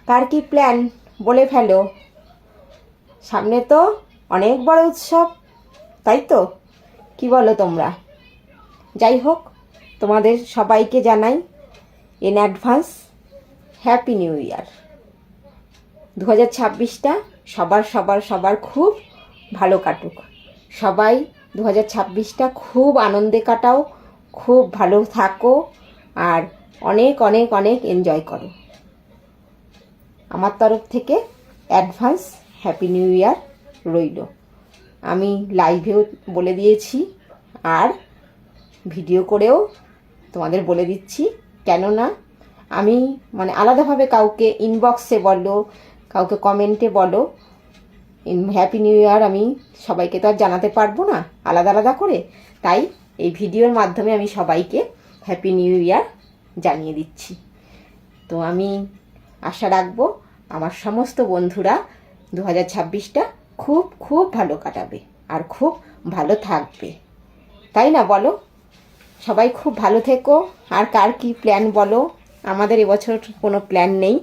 কার কি প্ল্যান বলে ফেলো। সামনে তো অনেক বড় উৎসব, তাই তো? কি বলো তোমরা? যাই হোক, তোমাদের সবাইকে জানাই in advance happy new year. 2026টা সবার সবার সবার খুব ভালো কাটুক। সবাই 2026টা খুব আনন্দে কাটাও, খুব ভালো থাকো, আর অনেক অনেক অনেক এনজয় করো। আমার তরফ থেকে অ্যাডভান্স হ্যাপি নিউ ইয়ার রইল। আমি লাইভেও বলে দিয়েছি আর ভিডিও করেও তোমাদের বলে দিচ্ছি, কেননা আমি আলাদাভাবে কাউকে ইনবক্সে বলো, কাউকে কমেন্টে বলো হ্যাপি নিউ ইয়ার আমি সবাইকে তো আর জানাতে পারবো না আলাদা আলাদা করে। তাই এই ভিডিওর মাধ্যমে আমি সবাইকে হ্যাপি নিউ ইয়ার জানিয়ে দিচ্ছি। তো আমি আশা রাখবো আমার সমস্ত বন্ধুরা 2026টা খুব খুব ভালো কাটাবে আর খুব ভালো থাকবে, তাই না বলো? সবাই খুব ভালো থেকো। আর কার কি প্ল্যান বলো? আমাদের এবছর কোনো প্ল্যান নেই,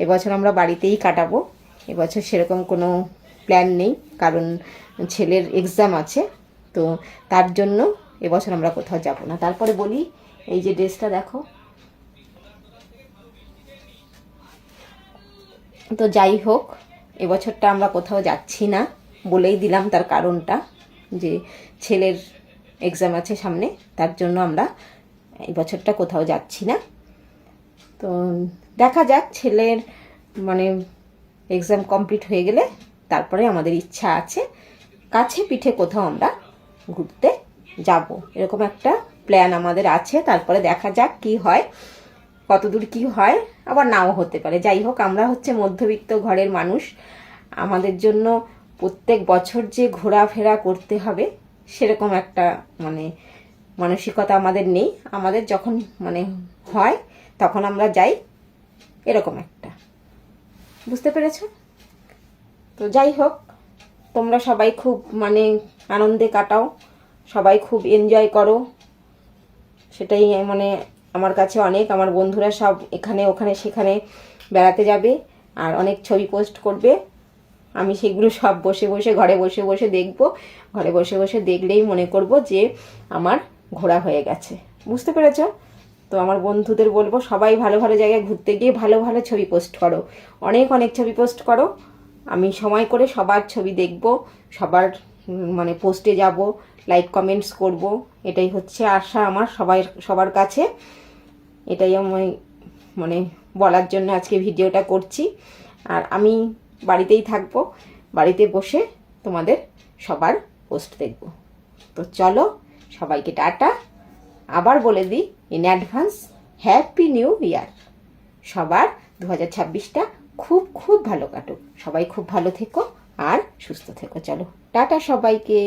এবছর আমরা বাড়িতেই কাটাবো। এবছর সেরকম কোনো প্ল্যান নেই, কারণ ছেলের এক্সাম আছে, তো তার জন্য এবছর আমরা কোথাও যাব না। তারপরে বলি, এই যে ড্রেসটা দেখো, তো যাই হোক এবছরটা আমরা কোথাও যাচ্ছি না, বলেই দিলাম তার কারণটা, যে ছেলের এক্সাম আছে সামনে, তার জন্য আমরা এই বছরটা কোথাও যাচ্ছি না। তো দেখা যাক, ছেলের এক্সাম কমপ্লিট হয়ে গেলে তারপরে আমাদের ইচ্ছা আছে কাছে পিঠে কোথাও আমরা ঘুরতে যাব, এরকম একটা প্ল্যান আমাদের আছে। তারপরে দেখা যাক কি হয়, কতদূর কি হয়, আবার নাও হতে পারে। যাই হোক, আমরা হচ্ছে মধ্যবিত্ত ঘরের মানুষ, আমাদের জন্য প্রত্যেক বছর যে ঘোরাফেরা করতে হবে সেরকম একটা মানসিকতা আমাদের নেই। আমাদের যখন হয় তখন আমরা যাই, এরকম একটা, বুঝতে পেরেছ? তো যাই হোক, তোমরা সবাই খুব আনন্দে কাটাও, সবাই খুব এনজয় করো, সেটাই আমার কাছে অনেক। আমার বন্ধুরা সব এখানে ওখানে সেখানে বেড়াতে যাবে আর অনেক ছবি পোস্ট করবে, আমি সেগুলো সব বসে বসে ঘরে বসে বসে দেখব। ঘরে বসে বসে দেখলেই মনে করব যে আমার ঘোরা হয়ে গেছে, বুঝতে পেরেছ? তো আমার বন্ধুদের বলবো, সবাই ভালো ভালো জায়গায় ঘুরতে গিয়ে ভালো ভালো ছবি পোস্ট করো, অনেক অনেক ছবি পোস্ট করো। আমি সময় করে সবার ছবি দেখব, সবার পোস্টে যাব, লাইক কমেন্টস করব, এটাই হচ্ছে আশা আমার সবার কাছে। এটাই আমি বলার জন্য আজকে ভিডিওটা করছি। আর আমি বাড়িতেই থাকবো, বাড়িতে বসে তোমাদের সবার পোস্ট দেখব। তো চলো, সবাইকে টাটা। আবার বলে দিই ইন অ্যাডভান্স হ্যাপি নিউ ইয়ার। সবার 2026টা খুব খুব ভালো কাটুক, সবাই খুব ভালো থেকো আর সুস্থ থেকো। চলো টাটা সবাইকে।